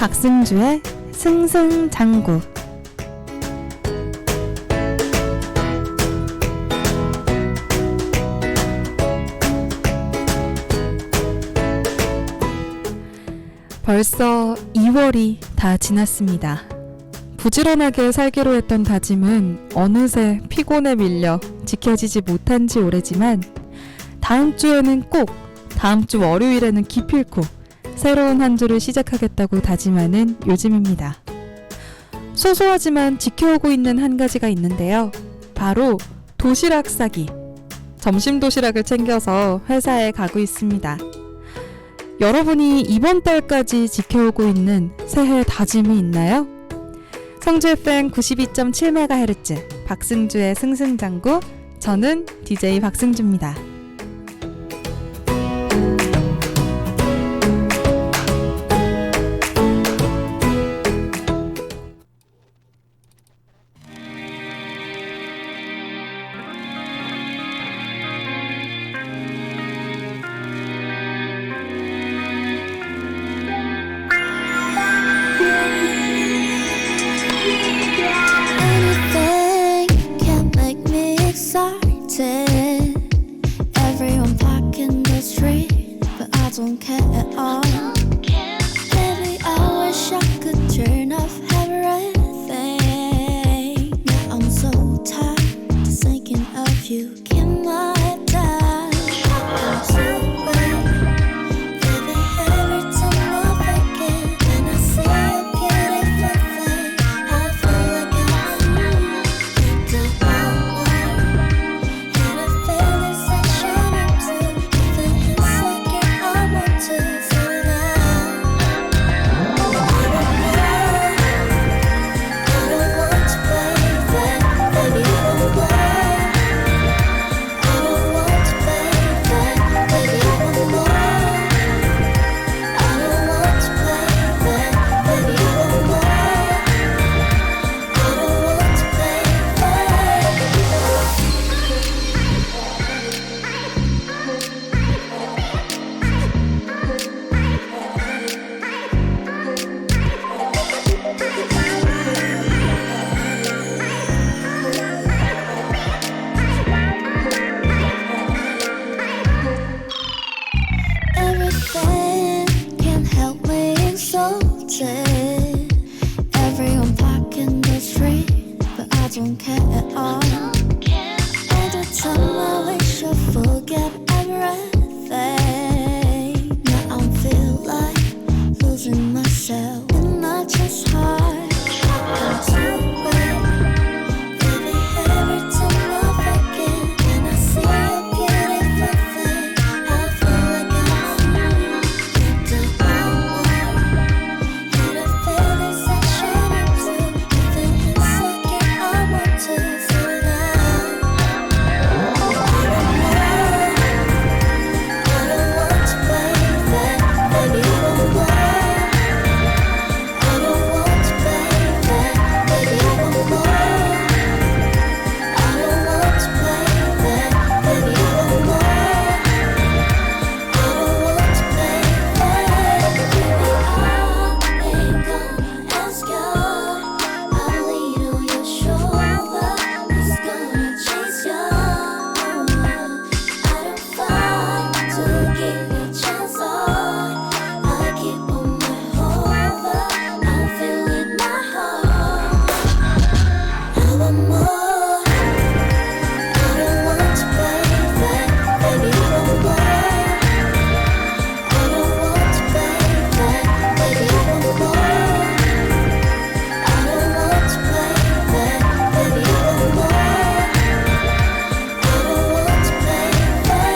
박승주의 승승장구. 벌써 2월이 다 지났습니다. 부지런하게 살기로 했던 다짐은 어느새 피곤에 밀려 지켜지지 못한 지 오래지만 다음 주에는 꼭, 다음 주 월요일에는 기필코 새로운 한 주를 시작하겠다고 다짐하는 요즘입니다. 소소하지만 지켜오고 있는 한 가지가 있는데요. 바로 도시락 싸기. 점심 도시락을 챙겨서 회사에 가고 있습니다. 여러분이 이번 달까지 지켜오고 있는 새해 다짐이 있나요? 성주 FM 92.7MHz 박승주의 승승장구. 저는 DJ 박승주입니다. Everyone parking the street, but I don't care at all. Baby, I wish I could turn off everything. Now I'm so tired, just thinking of you. Keep my head down. I'm so bad, baby. Every time I think it, and I see a beautiful thing, I feel like I'm the one. Everyone parking the street, but I don't care at all. Every time I wish I forget everything. Now I feel like losing myself in my chest heart. I'm too bad, baby. Every time I think it, and I see a beautiful thing, I feel like I'm the one. And I feel this action into everything insecure. I want to feel it out. I don't want to play that, baby. You don't know. I don't want to play that, baby. You don't know. I don't want to play that, baby. You don't know. I don't want to play that, baby. I ain't gonna ask you. I'll lean on your shoulder. He's gonna chase you. I don't fight to give you a chance. I keep on my hover. I feel in my heart. I want more. I don't want to play that, baby. You don't know. I don't want to play that, baby. You don't know. I don't want to play that, baby. You don't know. I don't want to play that.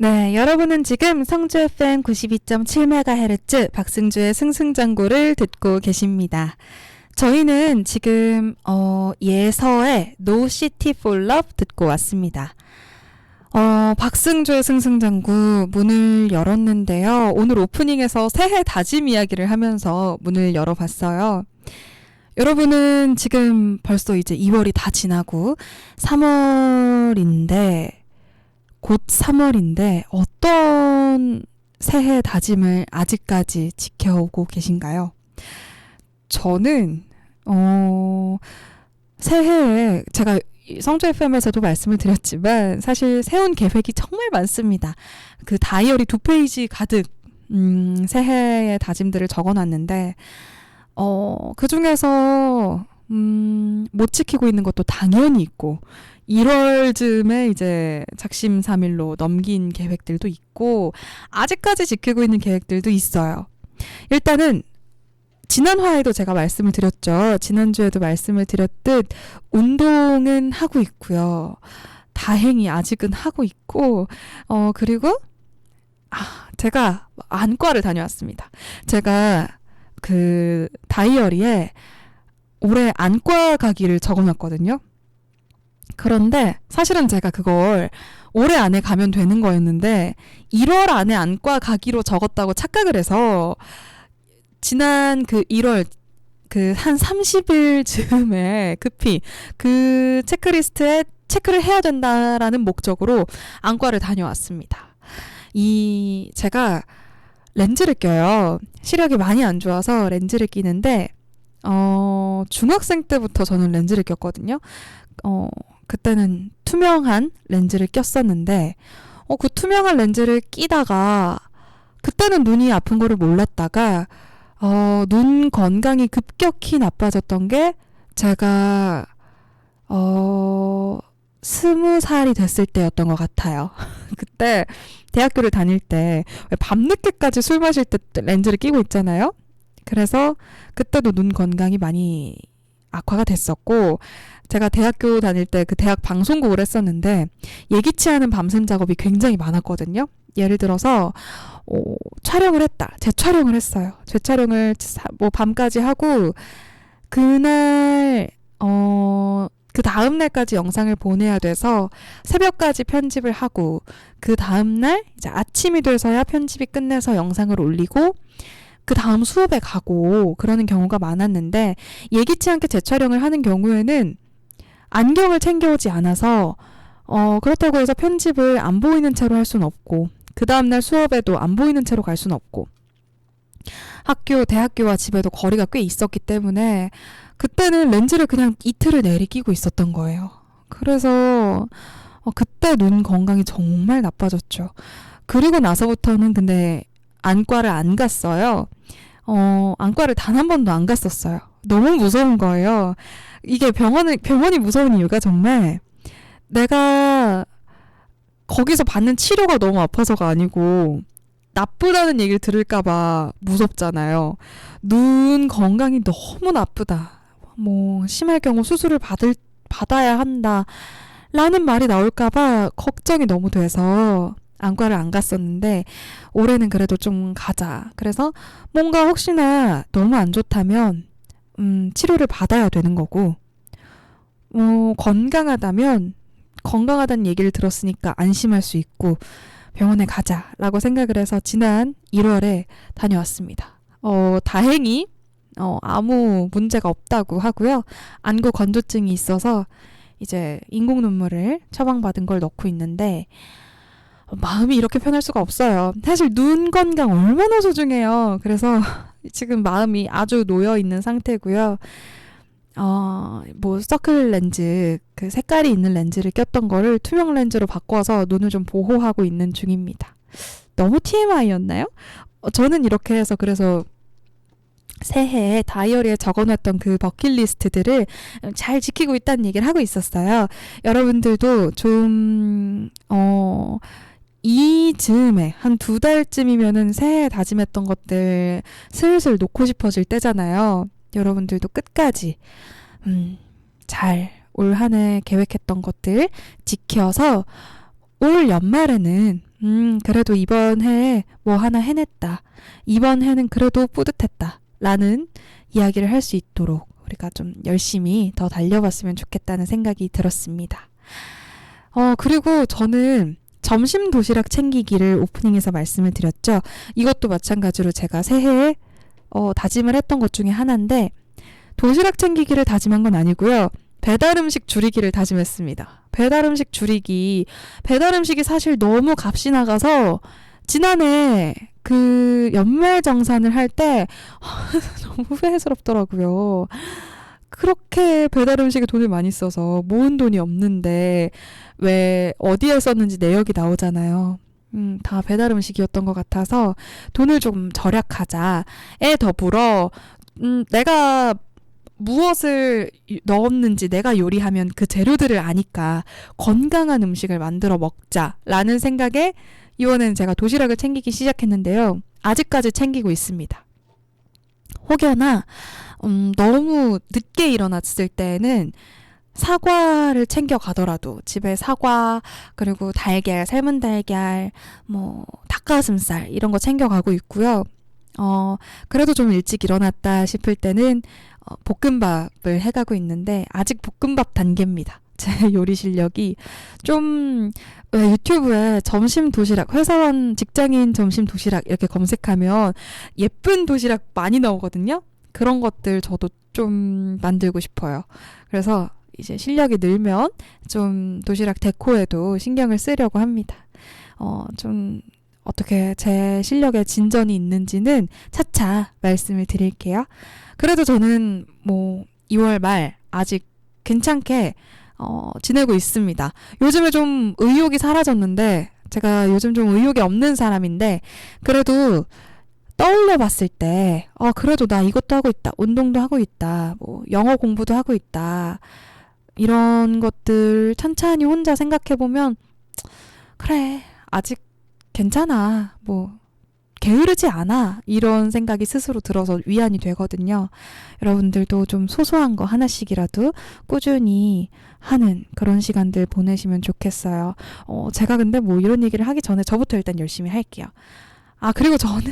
네, 여러분은 지금 성주 FM 92.7MHz 박승주의 승승장구를 듣고 계십니다. 저희는 지금 예서의 No City for Love 듣고 왔습니다. 박승주의 승승장구 문을 열었는데요. 오늘 오프닝에서 새해 다짐 이야기를 하면서 문을 열어봤어요. 여러분은 지금 벌써 이제 2월이 다 지나고 3월인데 곧 3월인데 어떤 새해 다짐을 아직까지 지켜오고 계신가요? 저는 새해에 제가 성주 FM에서도 말씀을 드렸지만 사실 세운 계획이 정말 많습니다. 그 다이어리 2페이지 가득 새해의 다짐들을 적어놨는데 그 중에서 못 지키고 있는 것도 당연히 있고 1월쯤에 이제 작심삼일로 넘긴 계획들도 있고 아직까지 지키고 있는 계획들도 있어요. 일단은 지난 화에도 제가 말씀을 드렸죠. 지난주에도 말씀을 드렸듯 운동은 하고 있고요. 다행히 아직은 하고 있고 그리고 제가 안과를 다녀왔습니다. 제가 그 다이어리에 올해 안과 가기를 적어놨거든요. 그런데 사실은 제가 그걸 올해 안에 가면 되는 거였는데 1월 안에 안과 가기로 적었다고 착각을 해서 지난 그 1월 그 한 30일쯤에 급히 그 체크리스트에 체크를 해야 된다라는 목적으로 안과를 다녀왔습니다. 제가 렌즈를 껴요. 시력이 많이 안 좋아서 렌즈를 끼는데 중학생 때부터 저는 렌즈를 꼈거든요. 그때는 투명한 렌즈를 꼈었는데 그 투명한 렌즈를 끼다가 그때는 눈이 아픈 거를 몰랐다가 눈 건강이 급격히 나빠졌던 게 제가 20살이 됐을 때였던 것 같아요. 그때 대학교를 다닐 때 밤늦게까지 술 마실 때 렌즈를 끼고 있잖아요. 그래서 그때도 눈 건강이 많이 악화가 됐었고 제가 대학교 다닐 때 그 대학 방송국을 했었는데 예기치 않은 밤샘 작업이 굉장히 많았거든요. 예를 들어서 촬영을 했다. 재촬영을 했어요. 재촬영을 밤까지 하고 그날 그 다음 날까지 영상을 보내야 돼서 새벽까지 편집을 하고 그 다음 날 이제 아침이 돼서야 편집이 끝내서 영상을 올리고 그 다음 수업에 가고 그러는 경우가 많았는데 예기치 않게 재촬영을 하는 경우에는 안경을 챙겨오지 않아서 그렇다고 해서 편집을 안 보이는 채로 할 수는 없고 그 다음날 수업에도 안 보이는 채로 갈 수는 없고 대학교와 집에도 거리가 꽤 있었기 때문에 그때는 렌즈를 그냥 이틀을 내리 끼고 있었던 거예요. 그래서 그때 눈 건강이 정말 나빠졌죠. 그리고 나서부터는 근데 안과를 안 갔어요. 안과를 단 한 번도 안 갔었어요. 너무 무서운 거예요. 이게 병원이 무서운 이유가 정말 내가 거기서 받는 치료가 너무 아파서가 아니고 나쁘다는 얘기를 들을까봐 무섭잖아요. 눈 건강이 너무 나쁘다. 심할 경우 수술을 받아야 한다. 라는 말이 나올까봐 걱정이 너무 돼서 안과를 안 갔었는데 올해는 그래도 좀 가자. 그래서 뭔가 혹시나 너무 안 좋다면 치료를 받아야 되는 거고 건강하다는 얘기를 들었으니까 안심할 수 있고 병원에 가자라고 생각을 해서 지난 1월에 다녀왔습니다. 다행히 아무 문제가 없다고 하고요. 안구 건조증이 있어서 이제 인공 눈물을 처방받은 걸 넣고 있는데 마음이 이렇게 편할 수가 없어요. 사실 눈 건강 얼마나 소중해요. 그래서 지금 마음이 아주 놓여 있는 상태고요. 서클 렌즈, 그 색깔이 있는 렌즈를 꼈던 거를 투명 렌즈로 바꿔서 눈을 좀 보호하고 있는 중입니다. 너무 TMI였나요? 저는 이렇게 해서 그래서 새해에 다이어리에 적어놨던 그 버킷리스트들을 잘 지키고 있다는 얘기를 하고 있었어요. 여러분들도 좀 이즈음에 한 2달쯤이면은 새해에 다짐했던 것들 슬슬 놓고 싶어질 때잖아요. 여러분들도 끝까지 잘 올 한 해 계획했던 것들 지켜서 올 연말에는 그래도 이번 해에 뭐 하나 해냈다. 이번 해는 그래도 뿌듯했다. 라는 이야기를 할 수 있도록 우리가 좀 열심히 더 달려봤으면 좋겠다는 생각이 들었습니다. 그리고 저는 점심 도시락 챙기기를 오프닝에서 말씀을 드렸죠. 이것도 마찬가지로 제가 새해에 다짐을 했던 것 중에 하나인데 도시락 챙기기를 다짐한 건 아니고요. 배달 음식 줄이기를 다짐했습니다. 배달 음식이 사실 너무 값이 나가서 지난해 그 연말정산을 할 때 너무 후회스럽더라고요. 그렇게 배달 음식에 돈을 많이 써서 모은 돈이 없는데 왜 어디에 썼는지 내역이 나오잖아요. 다 배달 음식이었던 것 같아서 돈을 좀 절약하자에 더불어 내가 무엇을 넣었는지 내가 요리하면 그 재료들을 아니까 건강한 음식을 만들어 먹자라는 생각에 이번엔 제가 도시락을 챙기기 시작했는데요. 아직까지 챙기고 있습니다. 혹여나 너무 늦게 일어났을 때는 사과를 챙겨 가더라도 집에 사과 그리고 달걀, 삶은 달걀, 뭐 닭가슴살 이런 거 챙겨 가고 있고요. 그래도 좀 일찍 일어났다 싶을 때는 볶음밥을 해가고 있는데 아직 볶음밥 단계입니다. 제 요리 실력이 좀 유튜브에 점심 도시락, 회사원 직장인 점심 도시락 이렇게 검색하면 예쁜 도시락 많이 나오거든요. 그런 것들 저도 좀 만들고 싶어요. 그래서 이제 실력이 늘면 좀 도시락 데코에도 신경을 쓰려고 합니다. 좀 어떻게 제 실력에 진전이 있는지는 차차 말씀을 드릴게요. 그래도 저는 뭐 2월 말 아직 괜찮게 지내고 있습니다. 요즘에 좀 의욕이 사라졌는데 제가 요즘 좀 의욕이 없는 사람인데 그래도 떠올려 봤을 때 그래도 나 이것도 하고 있다. 운동도 하고 있다. 뭐 영어 공부도 하고 있다. 이런 것들 천천히 혼자 생각해 보면 그래. 아직 괜찮아. 뭐 게으르지 않아. 이런 생각이 스스로 들어서 위안이 되거든요. 여러분들도 좀 소소한 거 하나씩이라도 꾸준히 하는 그런 시간들 보내시면 좋겠어요. 제가 근데 뭐 이런 얘기를 하기 전에 저부터 일단 열심히 할게요. 그리고 저는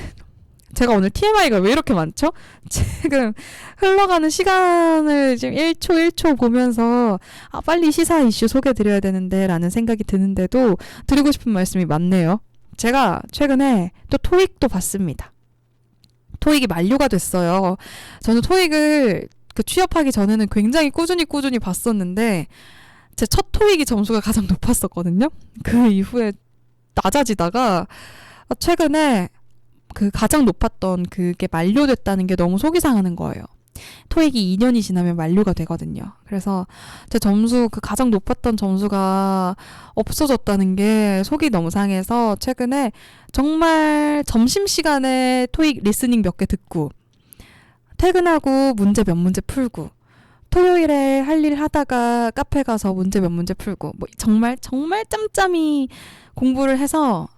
제가 오늘 TMI가 왜 이렇게 많죠? 지금 흘러가는 시간을 지금 1초 1초 보면서 빨리 시사 이슈 소개해드려야 되는데 라는 생각이 드는데도 드리고 싶은 말씀이 많네요. 제가 최근에 또 토익도 봤습니다. 토익이 만료가 됐어요. 저는 토익을 취업하기 전에는 굉장히 꾸준히 봤었는데 제 첫 토익이 점수가 가장 높았었거든요. 그 이후에 낮아지다가 최근에 그 가장 높았던 그게 만료됐다는 게 너무 속이 상하는 거예요. 토익이 2년이 지나면 만료가 되거든요. 그래서 제 점수 그 가장 높았던 점수가 없어졌다는 게 속이 너무 상해서 최근에 정말 점심시간에 토익 리스닝 몇 개 듣고 퇴근하고 문제 몇 문제 풀고 토요일에 할 일 하다가 카페 가서 문제 몇 문제 풀고 뭐 정말 짬짬이 공부를 해서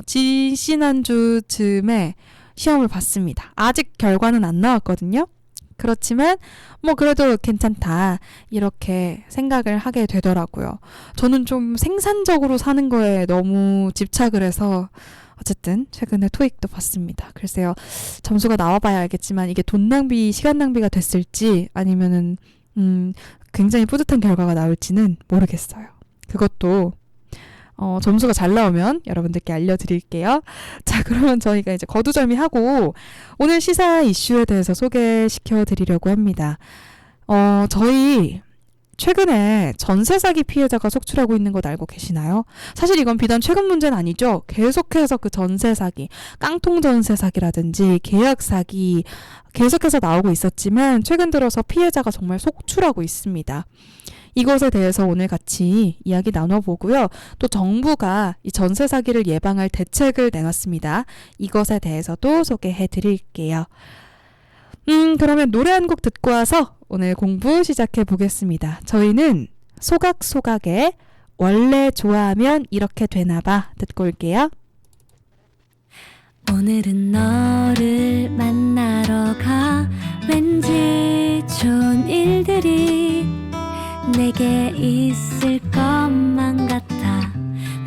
지지난주쯤에 시험을 봤습니다. 아직 결과는 안 나왔거든요. 그렇지만 뭐 그래도 괜찮다 이렇게 생각을 하게 되더라고요. 저는 좀 생산적으로 사는 거에 너무 집착을 해서 어쨌든 최근에 토익도 봤습니다. 글쎄요. 점수가 나와봐야 알겠지만 이게 돈 낭비, 시간 낭비가 됐을지 아니면은 굉장히 뿌듯한 결과가 나올지는 모르겠어요. 그것도 점수가 잘 나오면 여러분들께 알려드릴게요. 자, 그러면 저희가 이제 거두절미하고 오늘 시사 이슈에 대해서 소개시켜 드리려고 합니다. 저희 최근에 전세 사기 피해자가 속출하고 있는 것 알고 계시나요? 사실 이건 비단 최근 문제는 아니죠. 계속해서 그 전세 사기, 깡통 전세 사기라든지 계약 사기 계속해서 나오고 있었지만 최근 들어서 피해자가 정말 속출하고 있습니다. 이것에 대해서 오늘 같이 이야기 나눠보고요. 또 정부가 이 전세 사기를 예방할 대책을 내놨습니다. 이것에 대해서도 소개해 드릴게요. 그러면 노래 한 곡 듣고 와서 오늘 공부 시작해 보겠습니다. 저희는 소각소각의 원래 좋아하면 이렇게 되나봐 듣고 올게요. 오늘은 너를 만나러 가. 왠지 좋은 일들이 내게 있을 것만 같아.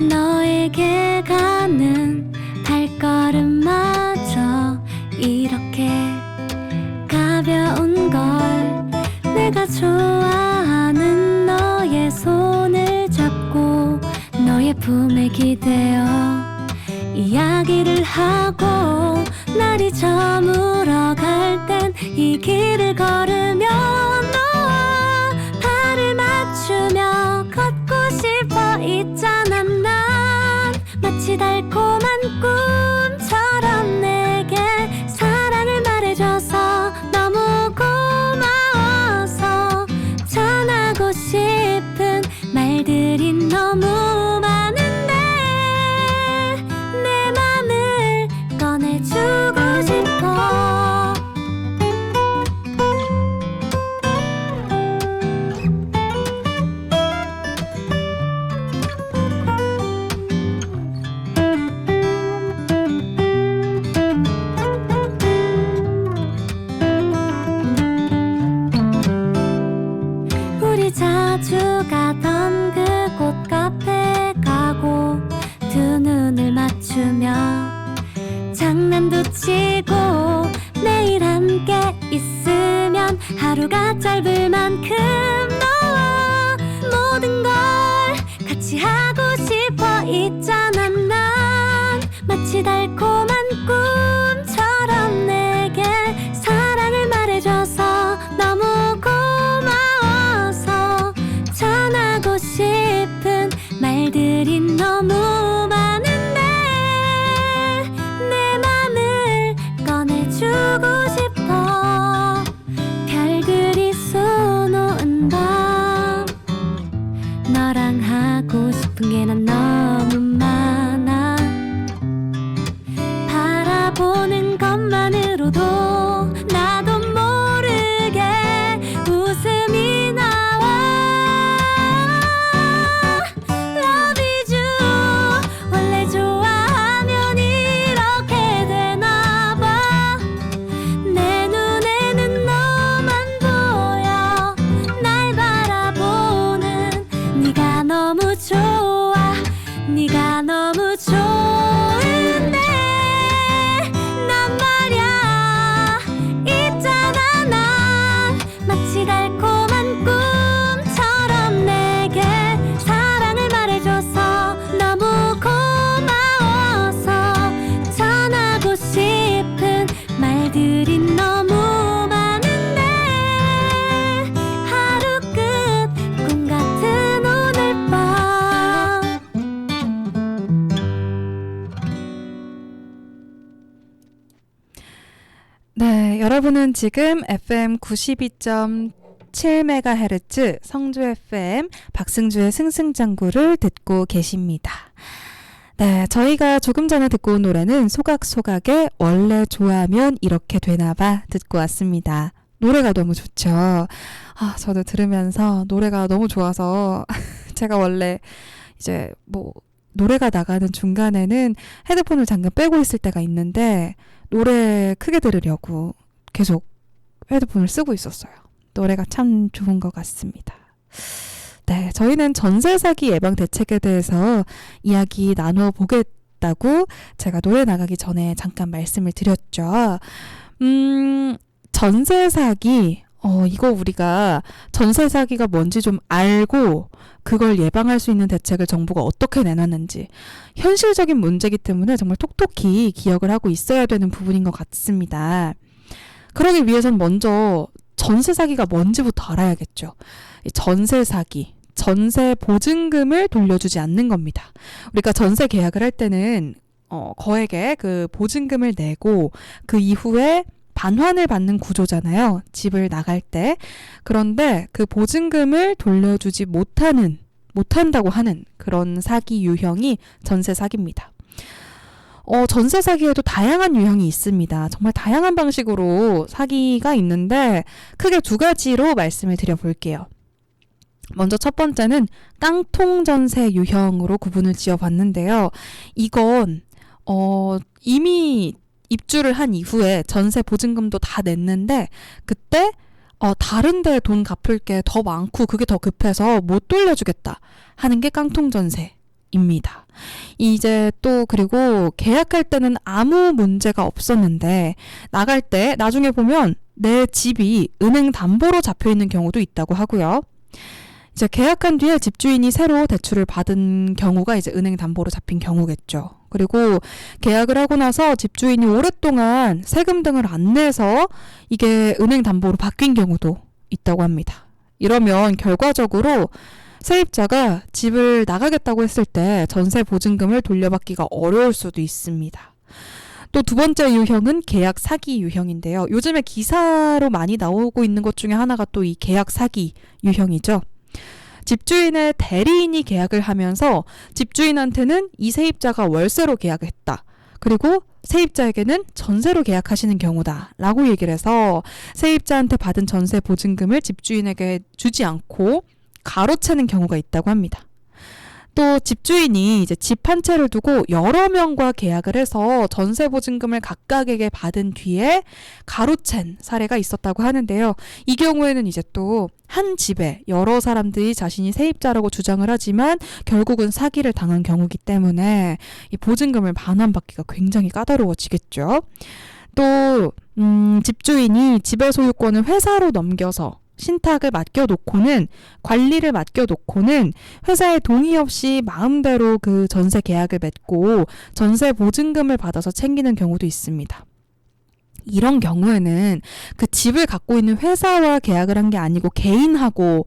너에게 가는 발걸음마저 이렇게 가벼운 걸. 내가 좋아하는 너의 손을 잡고 너의 품에 기대어 이야기를 하고 날이 저물어 갈 땐 이 길을 걸으며 너와 발을 맞추며 걷고 싶어 있잖아. 난 마치 달콤한 꿈처럼 장난도 치고 매일 함께 있으면 하루가 짧을 만큼 너와 모든 걸 같이 하고 싶어 있잖아. 난 마치 달콤한 꿈처럼 내게 사랑을 말해줘서 너무 고마워서 전하고 싶은 말들이 너무 많은데 내 맘을 꺼내주고 싶어. 별들이 쏘놓은 밤 너랑 하고 싶은 게 난 너무 많아. 바라보는 것만으로도 나도 모르게 웃음이 나와. Love is you. 원래 좋아하면 이렇게 되나봐. 내 눈에는 너만 보여. 날 바라보는 네가 너무 좋아. 네가 너무 좋은데 난 말야 있잖아. 난 마치 달콤한 꿈처럼 내게 사랑을 말해줘서 너무 고마워서 전하고 싶은 말들이 너무 많은데 하루 끝 꿈 같은 오늘 밤. 네, 여러분은 지금 FM 92.7MHz 성주 FM 박승주의 승승장구를 듣고 계십니다. 네, 저희가 조금 전에 듣고 온 노래는 소각소각의 원래 좋아하면 이렇게 되나봐 듣고 왔습니다. 노래가 너무 좋죠. 저도 들으면서 노래가 너무 좋아서 제가 원래 이제 뭐 노래가 나가는 중간에는 헤드폰을 잠깐 빼고 있을 때가 있는데 노래 크게 들으려고 계속 헤드폰을 쓰고 있었어요. 노래가 참 좋은 것 같습니다. 네, 저희는 전세 사기 예방 대책에 대해서 이야기 나눠보겠다고 제가 노래 나가기 전에 잠깐 말씀을 드렸죠. 전세 사기, 이거 우리가 전세 사기가 뭔지 좀 알고 그걸 예방할 수 있는 대책을 정부가 어떻게 내놨는지 현실적인 문제이기 때문에 정말 톡톡히 기억을 하고 있어야 되는 부분인 것 같습니다. 그러기 위해선 먼저 전세 사기가 뭔지부터 알아야겠죠. 전세 사기, 전세 보증금을 돌려주지 않는 겁니다. 우리가 전세 계약을 할 때는 거액의 그 보증금을 내고 그 이후에 반환을 받는 구조잖아요. 집을 나갈 때. 그런데 그 보증금을 돌려주지 못한다고 하는 그런 사기 유형이 전세 사기입니다. 전세 사기에도 다양한 유형이 있습니다. 정말 다양한 방식으로 사기가 있는데 크게 두 가지로 말씀을 드려볼게요. 먼저 첫 번째는 깡통전세 유형으로 구분을 지어봤는데요. 이건 이미 입주를 한 이후에 전세 보증금도 다 냈는데 그때 다른 데 돈 갚을 게 더 많고 그게 더 급해서 못 돌려주겠다 하는 게 깡통전세입니다. 이제 또 그리고 계약할 때는 아무 문제가 없었는데 나갈 때 나중에 보면 내 집이 은행 담보로 잡혀있는 경우도 있다고 하고요. 이제 계약한 뒤에 집주인이 새로 대출을 받은 경우가 이제 은행 담보로 잡힌 경우겠죠. 그리고 계약을 하고 나서 집주인이 오랫동안 세금 등을 안 내서 이게 은행 담보로 바뀐 경우도 있다고 합니다. 이러면 결과적으로 세입자가 집을 나가겠다고 했을 때 전세 보증금을 돌려받기가 어려울 수도 있습니다. 또 두 번째 유형은 계약 사기 유형인데요. 요즘에 기사로 많이 나오고 있는 것 중에 하나가 또 이 계약 사기 유형이죠. 집주인의 대리인이 계약을 하면서 집주인한테는 이 세입자가 월세로 계약했다. 그리고 세입자에게는 전세로 계약하시는 경우다 라고 얘기를 해서 세입자한테 받은 전세 보증금을 집주인에게 주지 않고 가로채는 경우가 있다고 합니다. 또 집주인이 이제 집 한 채를 두고 여러 명과 계약을 해서 전세 보증금을 각각에게 받은 뒤에 가로챈 사례가 있었다고 하는데요. 이 경우에는 이제 또 한 집에 여러 사람들이 자신이 세입자라고 주장을 하지만 결국은 사기를 당한 경우이기 때문에 이 보증금을 반환받기가 굉장히 까다로워지겠죠. 또 집주인이 집의 소유권을 회사로 넘겨서 신탁을 맡겨놓고는 관리를 맡겨놓고는 회사의 동의 없이 마음대로 그 전세 계약을 맺고 전세 보증금을 받아서 챙기는 경우도 있습니다. 이런 경우에는 그 집을 갖고 있는 회사와 계약을 한 게 아니고 개인하고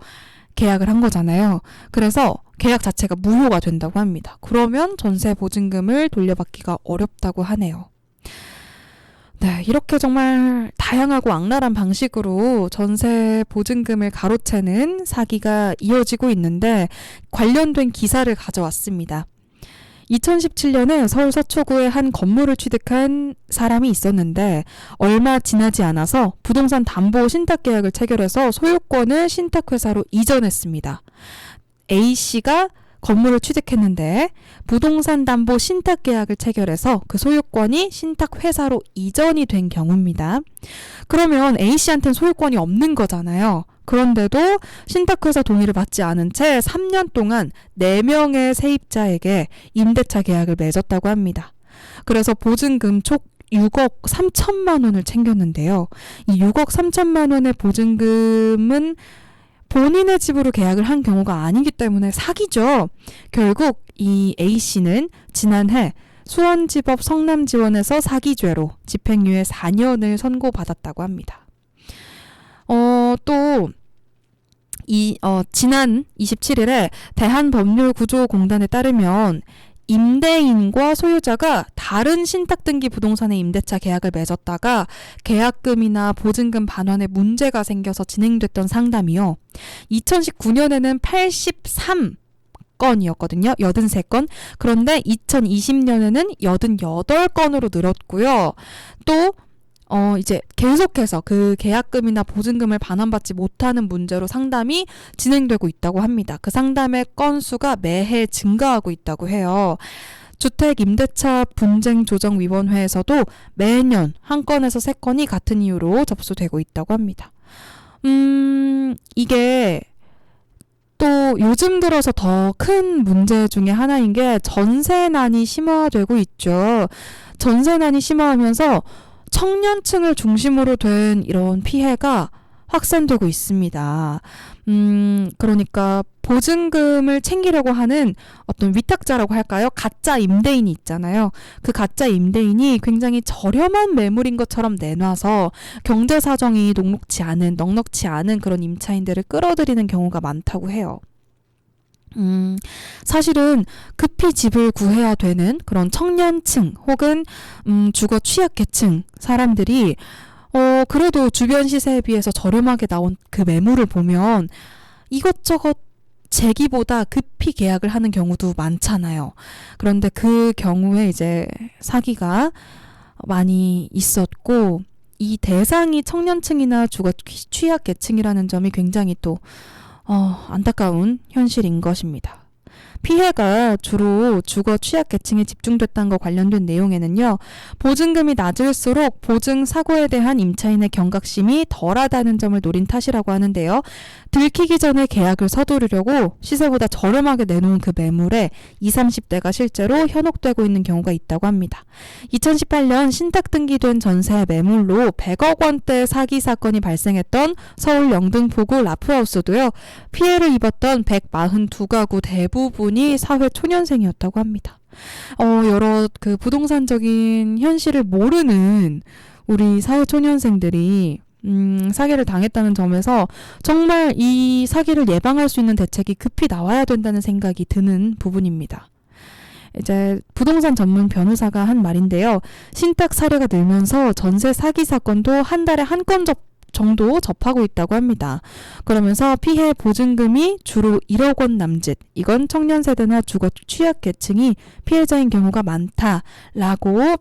계약을 한 거잖아요. 그래서 계약 자체가 무효가 된다고 합니다. 그러면 전세 보증금을 돌려받기가 어렵다고 하네요. 네, 이렇게 정말 다양하고 악랄한 방식으로 전세 보증금을 가로채는 사기가 이어지고 있는데 관련된 기사를 가져왔습니다. 2017년에 서울 서초구에 한 건물을 취득한 사람이 있었는데 얼마 지나지 않아서 부동산 담보 신탁 계약을 체결해서 소유권을 신탁회사로 이전했습니다. A씨가 건물을 취득했는데 부동산 담보 신탁 계약을 체결해서 그 소유권이 신탁회사로 이전이 된 경우입니다. 그러면 A씨한테는 소유권이 없는 거잖아요. 그런데도 신탁회사 동의를 받지 않은 채 3년 동안 4명의 세입자에게 임대차 계약을 맺었다고 합니다. 그래서 보증금 총 6억 3천만 원을 챙겼는데요. 이 6억 3천만 원의 보증금은 본인의 집으로 계약을 한 경우가 아니기 때문에 사기죠. 결국 이 A씨는 지난해 수원지법 성남지원에서 사기죄로 집행유예 4년을 선고받았다고 합니다. 또 지난 27일에 대한법률구조공단에 따르면 임대인과 소유자가 다른 신탁등기 부동산의 임대차 계약을 맺었다가 계약금이나 보증금 반환에 문제가 생겨서 진행됐던 상담이요. 2019년에는 83건이었거든요. 83건. 그런데 2020년에는 88건으로 늘었고요. 또 이제 계속해서 그 계약금이나 보증금을 반환받지 못하는 문제로 상담이 진행되고 있다고 합니다. 그 상담의 건수가 매해 증가하고 있다고 해요. 주택임대차분쟁조정위원회에서도 매년 한 건에서 3건이 같은 이유로 접수되고 있다고 합니다. 이게 또 요즘 들어서 더 큰 문제 중에 하나인 게 전세난이 심화되고 있죠. 전세난이 심화하면서 청년층을 중심으로 된 이런 피해가 확산되고 있습니다. 그러니까 보증금을 챙기려고 하는 어떤 위탁자라고 할까요? 가짜 임대인이 있잖아요. 그 가짜 임대인이 굉장히 저렴한 매물인 것처럼 내놔서 경제 사정이 넉넉치 않은 그런 임차인들을 끌어들이는 경우가 많다고 해요. 사실은 급히 집을 구해야 되는 그런 청년층 혹은 주거 취약계층 사람들이 그래도 주변 시세에 비해서 저렴하게 나온 그 매물을 보면 이것저것 재기보다 급히 계약을 하는 경우도 많잖아요. 그런데 그 경우에 이제 사기가 많이 있었고 이 대상이 청년층이나 주거 취약계층이라는 점이 굉장히 또 안타까운 현실인 것입니다. 피해가 주로 주거 취약계층에 집중됐다는 것 관련된 내용에는요. 보증금이 낮을수록 보증 사고에 대한 임차인의 경각심이 덜하다는 점을 노린 탓이라고 하는데요. 들키기 전에 계약을 서두르려고 시세보다 저렴하게 내놓은 그 매물에 20, 30대가 실제로 현혹되고 있는 경우가 있다고 합니다. 2018년 신탁 등기된 전세 매물로 100억 원대 사기 사건이 발생했던 서울 영등포구 라프하우스도요. 피해를 입었던 142가구 대부분이 사회 초년생이었다고 합니다. 여러 그 부동산적인 현실을 모르는 우리 사회 초년생들이 사기를 당했다는 점에서 정말 이 사기를 예방할 수 있는 대책이 급히 나와야 된다는 생각이 드는 부분입니다. 이제 부동산 전문 변호사가 한 말인데요. 신탁 사례가 늘면서 전세 사기 사건도 한 달에 한 건 정도 접하고 있다고 합니다. 그러면서 피해 보증금이 주로 1억 원 남짓, 이건 청년 세대나 주거 취약계층이 피해자인 경우가 많다라고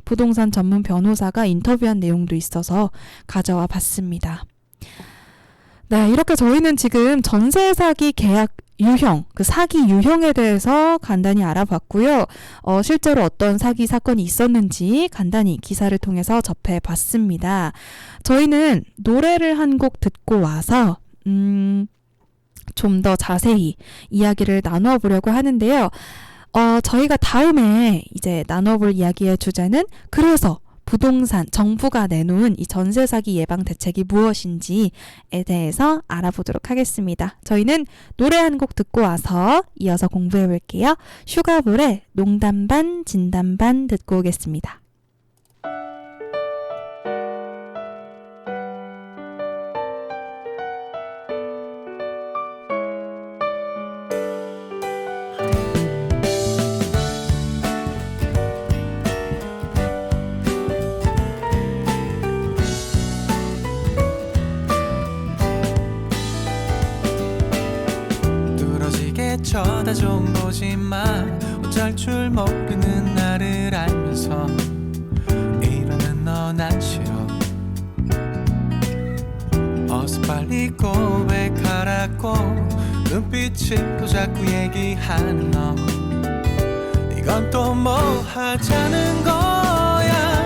부동산 전문 변호사가 인터뷰한 내용도 있어서 가져와 봤습니다. 네, 이렇게 저희는 지금 전세 사기 계약 유형, 그 사기 유형에 대해서 간단히 알아봤고요. 실제로 어떤 사기 사건이 있었는지 간단히 기사를 통해서 접해봤습니다. 저희는 노래를 한 곡 듣고 와서 좀 더 자세히 이야기를 나누어 보려고 하는데요. 저희가 다음에 이제 나눠볼 이야기의 주제는 그래서 부동산, 정부가 내놓은 이 전세 사기 예방 대책이 무엇인지에 대해서 알아보도록 하겠습니다. 저희는 노래 한 곡 듣고 와서 이어서 공부해 볼게요. 슈가볼의 농담 반 진담 반 듣고 오겠습니다. 쳐다 좀 보지만 어쩔 줄 모르는 나를 알면서 이러는 너 난 싫어. 어서 빨리 고백하라고 눈빛으로 자꾸 얘기하는 너. 이건 또 뭐 하자는 거야.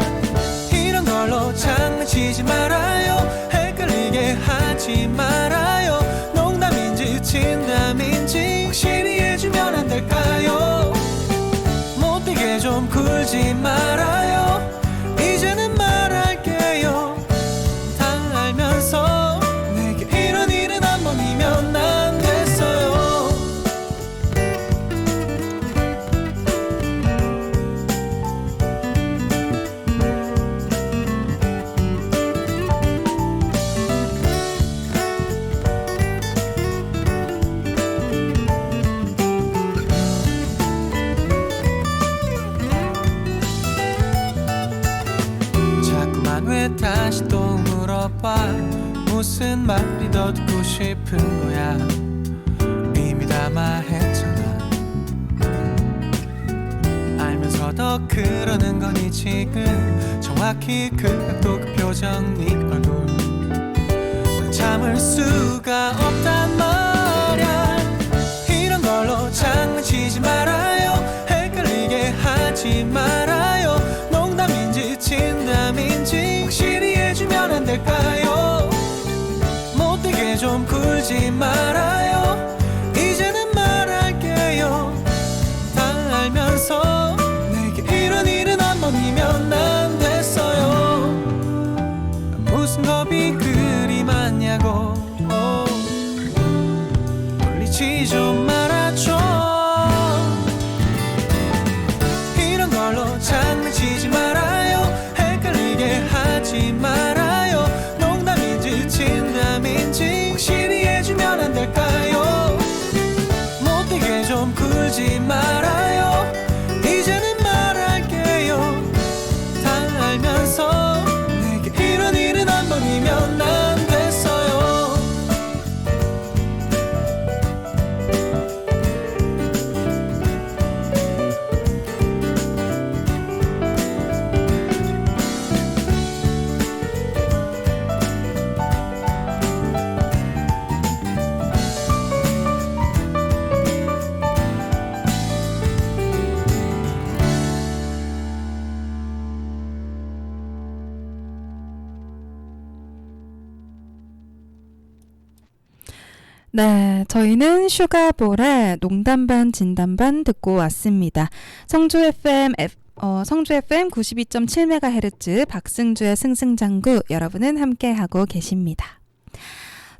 이런 걸로 장난치지 말아요. 헷갈리게 하지 말아요. 농담인지 진담인지 확실히 해주면 안 될까요? 못되게 좀 굴지 말아요. 이제는 말할게요. 다 알면서 내게 이런 일은 한 번이면 안 됐어요. 왜 다시 또 물어봐. 무슨 말이 더 듣고 싶은 거야. 이미 다 말했잖아. 알면서도 그러는 거니 지금 정확히 그 각도 그 표정 네 얼굴 난 참을 수가 없단 말야. 이런 걸로 장난치지 말아요. 헷갈리게 하지 말아요. 농담인지 진담인지 확실히 해주면 안 될까요? 못되게 좀 굴지 말아요. 이제는 말할게요. 다 알면서 내게 이런 일은 한 번이면 안 됐어요. 무슨 겁이 그리 많냐고 놀리지 좀 말아줘. 이런 걸로 장난치지 말아요. 헷갈리게 하지 말아요. 농담인지 진담인지 확실히 해주면 안 될까요? 못되게 좀 굴지 말아요. 이제는 말할게요. 다 알면서 내게 이런 일은 한 번이면 안 됐어요. 네, 저희는 슈가볼의 농담 반 진담 반 듣고 왔습니다. 성주 FM 92.7MHz 박승주의 승승장구 여러분은 함께하고 계십니다.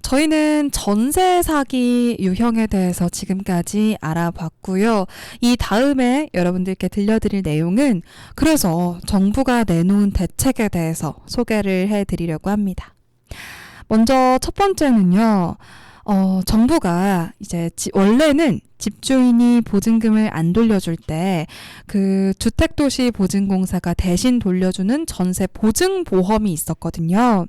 저희는 전세 사기 유형에 대해서 지금까지 알아봤고요. 이 다음에 여러분들께 들려드릴 내용은 그래서 정부가 내놓은 대책에 대해서 소개를 해드리려고 합니다. 먼저 첫 번째는요. 정부가 이제 원래는 집주인이 보증금을 안 돌려줄 때 그 주택도시보증공사가 대신 돌려주는 전세 보증보험이 있었거든요.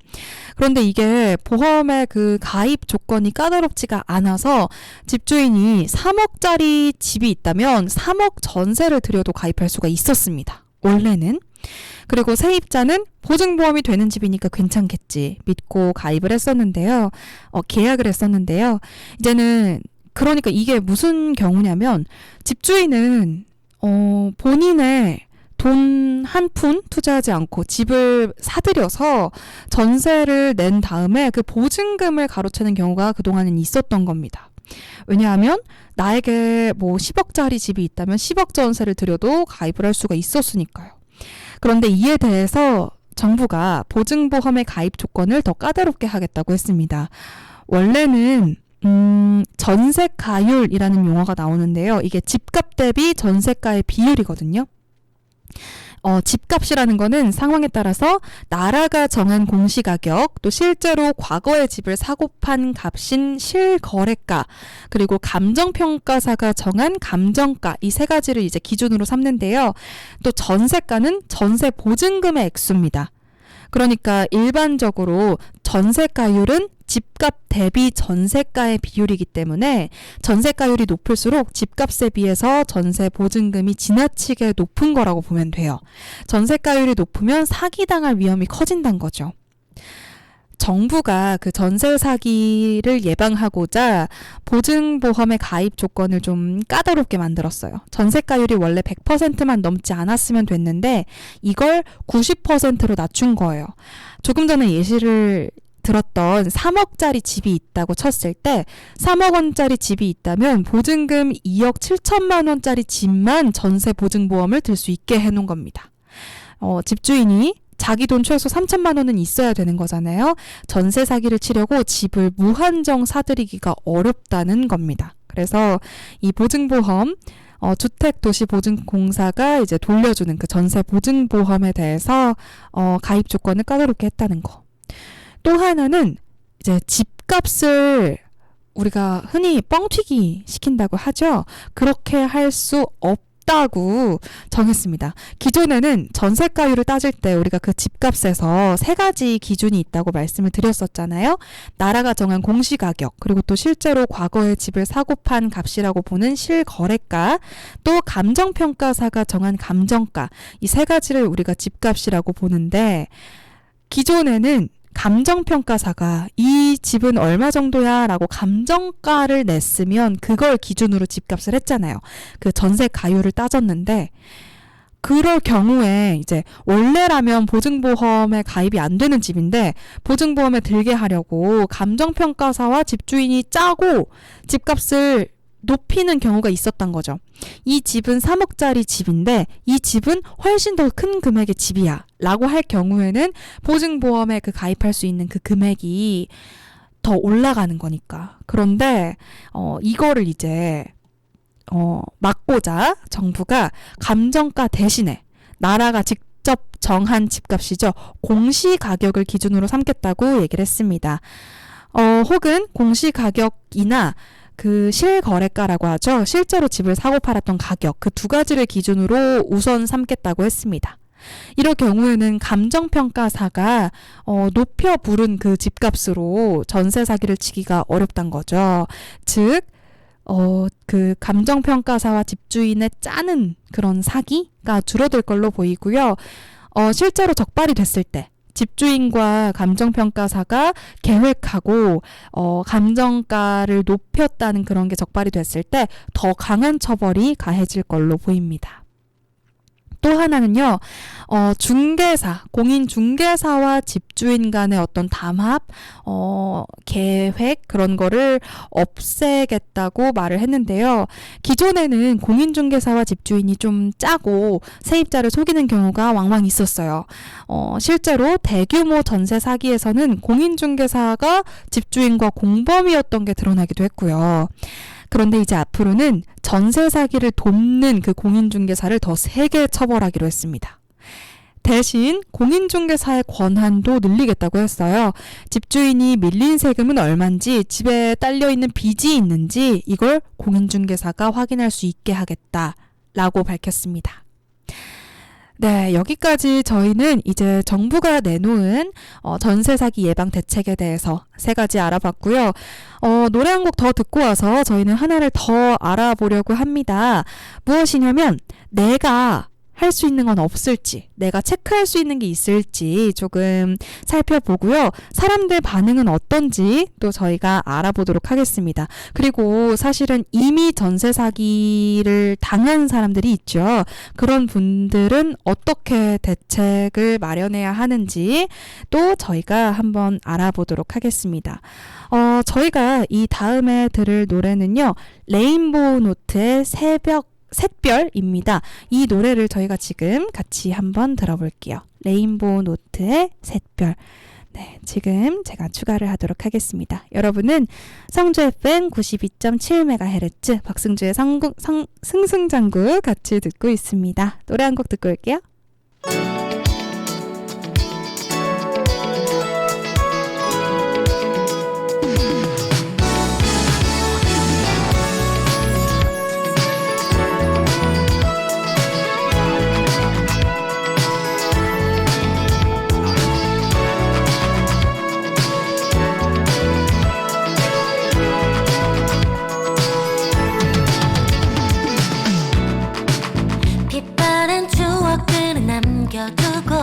그런데 이게 보험의 그 가입 조건이 까다롭지가 않아서 집주인이 3억짜리 집이 있다면 3억 전세를 들여도 가입할 수가 있었습니다. 원래는. 그리고 세입자는 보증보험이 되는 집이니까 괜찮겠지 믿고 가입을 했었는데요. 계약을 했었는데요. 이제는 그러니까 이게 무슨 경우냐면 집주인은 본인의 돈 한 푼 투자하지 않고 집을 사들여서 전세를 낸 다음에 그 보증금을 가로채는 경우가 그동안은 있었던 겁니다. 왜냐하면 나에게 뭐 10억짜리 집이 있다면 10억 전세를 들여도 가입을 할 수가 있었으니까요. 그런데 이에 대해서 정부가 보증보험의 가입 조건을 더 까다롭게 하겠다고 했습니다. 원래는 전세가율이라는 용어가 나오는데요. 이게 집값 대비 전세가의 비율이거든요. 집값이라는 거는 상황에 따라서 나라가 정한 공시가격, 또 실제로 과거에 집을 사고 판 값인 실거래가, 그리고 감정평가사가 정한 감정가, 이 세 가지를 이제 기준으로 삼는데요. 또 전세가는 전세 보증금의 액수입니다. 그러니까 일반적으로 전세가율은 집값 대비 전세가의 비율이기 때문에 전세가율이 높을수록 집값에 비해서 전세 보증금이 지나치게 높은 거라고 보면 돼요. 전세가율이 높으면 사기당할 위험이 커진다는 거죠. 정부가 그 전세 사기를 예방하고자 보증보험의 가입 조건을 좀 까다롭게 만들었어요. 전세가율이 원래 100%만 넘지 않았으면 됐는데 이걸 90%로 낮춘 거예요. 조금 전에 예시를 들었던 3억짜리 집이 있다고 쳤을 때 3억 원짜리 집이 있다면 보증금 2억 7천만 원짜리 집만 전세 보증보험을 들 수 있게 해놓은 겁니다. 집주인이 자기 돈 최소 3천만 원은 있어야 되는 거잖아요. 전세 사기를 치려고 집을 무한정 사들이기가 어렵다는 겁니다. 그래서 이 보증보험 주택도시보증공사가 이제 돌려주는 그 전세 보증보험에 대해서 가입 조건을 까다롭게 했다는 거. 또 하나는 이제 집값을 우리가 흔히 뻥튀기 시킨다고 하죠. 그렇게 할 수 없다고 정했습니다. 기존에는 전세가율을 따질 때 우리가 그 집값에서 세 가지 기준이 있다고 말씀을 드렸었잖아요. 나라가 정한 공시가격, 그리고 또 실제로 과거에 집을 사고 판 값이라고 보는 실거래가, 또 감정평가사가 정한 감정가, 이 세 가지를 우리가 집값이라고 보는데 기존에는 감정평가사가 이 집은 얼마 정도야 라고 감정가를 냈으면 그걸 기준으로 집값을 했잖아요. 그 전세 가율을 따졌는데 그럴 경우에 이제 원래라면 보증보험에 가입이 안 되는 집인데 보증보험에 들게 하려고 감정평가사와 집주인이 짜고 집값을 높이는 경우가 있었던 거죠. 이 집은 3억짜리 집인데 이 집은 훨씬 더 큰 금액의 집이야 라고 할 경우에는 보증보험에 그 가입할 수 있는 그 금액이 더 올라가는 거니까. 그런데 이거를 이제 막고자 정부가 감정가 대신에 나라가 직접 정한 집값이죠. 공시가격을 기준으로 삼겠다고 얘기를 했습니다. 혹은 공시가격이나 그 실거래가라고 하죠. 실제로 집을 사고 팔았던 가격, 그 두 가지를 기준으로 우선 삼겠다고 했습니다. 이럴 경우에는 감정평가사가 높여 부른 그 집값으로 전세 사기를 치기가 어렵단 거죠. 즉, 그 감정평가사와 집주인의 짜는 그런 사기가 줄어들 걸로 보이고요. 실제로 적발이 됐을 때 집주인과 감정평가사가 계획하고 감정가를 높였다는 그런 게 적발이 됐을 때 더 강한 처벌이 가해질 걸로 보입니다. 또 하나는요, 중개사, 공인중개사와 집주인 간의 어떤 담합, 계획, 그런 거를 없애겠다고 말을 했는데요. 기존에는 공인중개사와 집주인이 좀 짜고 세입자를 속이는 경우가 왕왕 있었어요. 실제로 대규모 전세 사기에서는 공인중개사가 집주인과 공범이었던 게 드러나기도 했고요. 그런데 이제 앞으로는 전세 사기를 돕는 그 공인중개사를 더 세게 처벌하기로 했습니다. 대신 공인중개사의 권한도 늘리겠다고 했어요. 집주인이 밀린 세금은 얼마인지, 집에 딸려있는 빚이 있는지 이걸 공인중개사가 확인할 수 있게 하겠다라고 밝혔습니다. 네, 여기까지 저희는 이제 정부가 내놓은 전세 사기 예방 대책에 대해서 세 가지 알아봤고요. 노래 한 곡 더 듣고 와서 저희는 하나를 더 알아보려고 합니다. 무엇이냐면 내가 할 수 있는 건 없을지, 내가 체크할 수 있는 게 있을지 조금 살펴보고요. 사람들 반응은 어떤지 또 저희가 알아보도록 하겠습니다. 그리고 사실은 이미 전세 사기를 당한 사람들이 있죠. 그런 분들은 어떻게 대책을 마련해야 하는지 또 저희가 한번 알아보도록 하겠습니다. 저희가 이 다음에 들을 노래는요. 레인보우 노트의 샛별입니다. 이 노래를 저희가 지금 같이 한번 들어볼게요. 레인보우 노트의 샛별. 네, 지금 제가 추가를 하도록 하겠습니다. 여러분은 성주 FM 92.7MHz 박승주의 승승장구 같이 듣고 있습니다. 노래 한 곡 듣고 올게요. 빛바랜 추억들은 남겨두고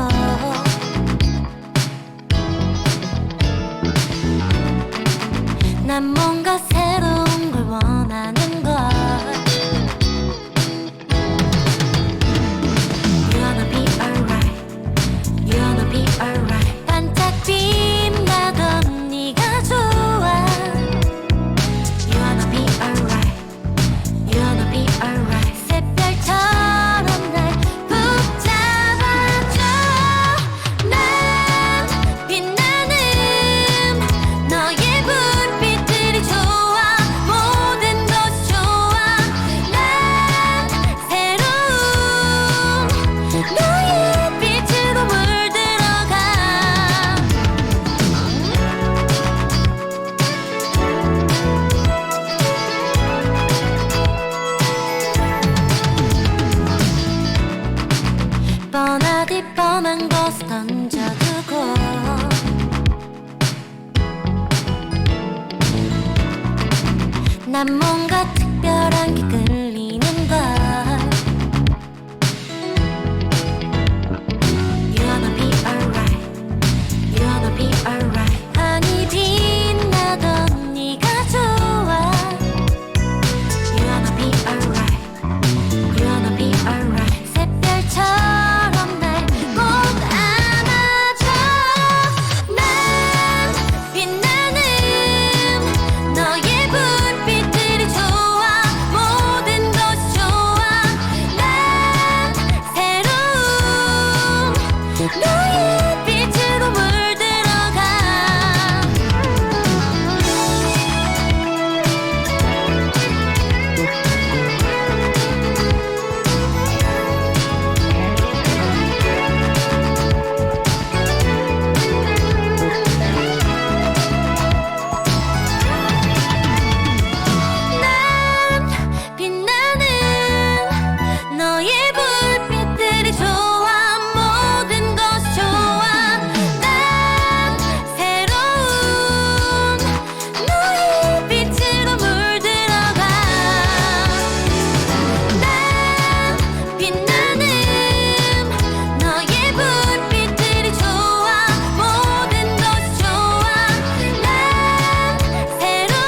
난 뭔가 새로운 걸 원하는 걸 You wanna be alright You wanna be alright 반짝 빛나던 네가 좋아 You wanna be alright You wanna be alright 샛별처럼 날 붙잡아줘 난 빛나는 너의 불빛들이 좋아 모든 것이 좋아 난 새로운 너의 빛으로 물들어가 뻔하디 뻔한 것을 던져두고 난 뭔가 특별한 게 끌리는 걸 You wanna be alright You wanna be alright 아니 빛나던 네가 좋아 You wanna be alright You wanna be alright 샛별처럼 날 꼭 안아줘 난 빛나는 너의 불빛들이 좋아 모든 것이 좋아 난 새로운 너의 빛으로 물들어가 난 빛나는 너의 불빛들이 좋아 모든 것이 좋아 난 새로운 너의 빛으로 물들어가 난 빛나는 너의 불빛들이 좋아 모든 것이 좋아 난 새로운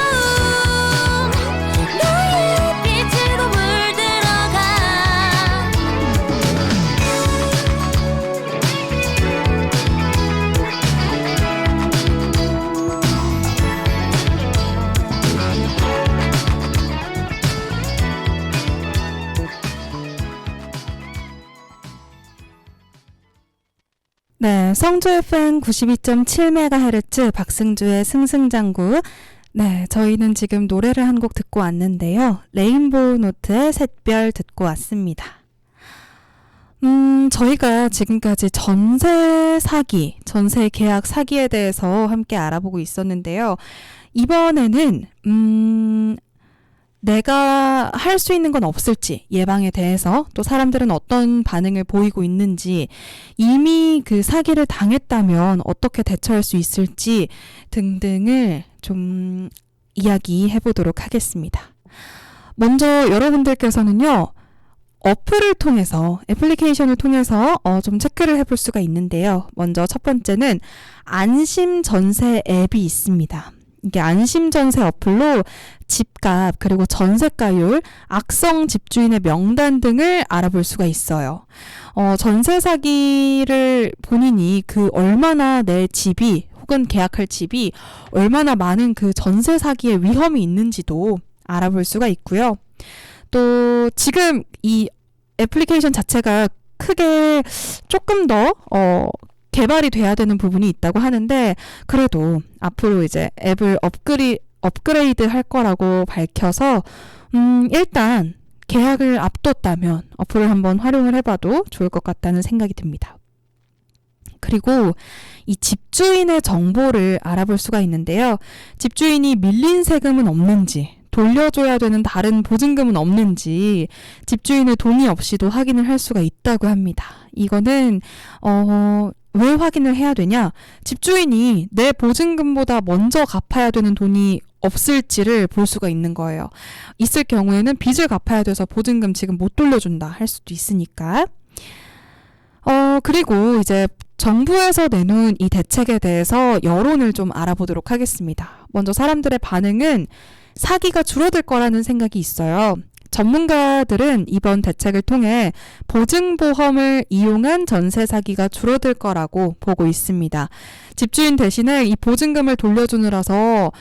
너의 빛으로 물들어가 네, 성주 FM 92.7MHz 박승주의 승승장구. 네, 저희는 지금 노래를 한 곡 듣고 왔는데요. 레인보우 노트의 샛별 듣고 왔습니다. 저희가 지금까지 전세 사기, 전세 계약 사기에 대해서 함께 알아보고 있었는데요. 이번에는 내가 할 수 있는 건 없을지 예방에 대해서 또 사람들은 어떤 반응을 보이고 있는지 이미 그 사기를 당했다면 어떻게 대처할 수 있을지 등등을 좀 이야기해 보도록 하겠습니다. 먼저 여러분들께서는요. 어플을 통해서, 애플리케이션을 통해서 좀 체크를 해볼 수가 있는데요. 먼저 첫 번째는 안심전세 앱이 있습니다. 이게 안심전세 어플로 집값 그리고 전세가율, 악성 집주인의 명단 등을 알아볼 수가 있어요. 전세 사기를 본인이 얼마나 내 집이 혹은 계약할 집이 얼마나 많은 그 전세 사기의 위험이 있는지도 알아볼 수가 있고요. 또 지금 이 애플리케이션 자체가 크게 조금 더 개발이 돼야 되는 부분이 있다고 하는데, 그래도 앞으로 이제 앱을 업그레이드 할 거라고 밝혀서 일단 계약을 앞뒀다면 어플을 한번 활용을 해봐도 좋을 것 같다는 생각이 듭니다. 그리고 이 집주인의 정보를 알아볼 수가 있는데요. 집주인이 밀린 세금은 없는지, 돌려줘야 되는 다른 보증금은 없는지 집주인의 동의 없이도 확인을 할 수가 있다고 합니다. 이거는 왜 확인을 해야 되냐? 집주인이 내 보증금보다 먼저 갚아야 되는 돈이 없을지를 볼 수가 있는 거예요. 있을 경우에는 빚을 갚아야 돼서 보증금 지금 못 돌려준다 할 수도 있으니까. 그리고 이제 정부에서 내놓은 이 대책에 대해서 여론을 좀 알아보도록 하겠습니다. 먼저 사람들의 반응은 사기가 줄어들 거라는 생각이 있어요. 전문가들은 이번 대책을 통해 보증보험을 이용한 전세 사기가 줄어들 거라고 보고 있습니다. 집주인 대신에 이 보증금을 돌려주느라서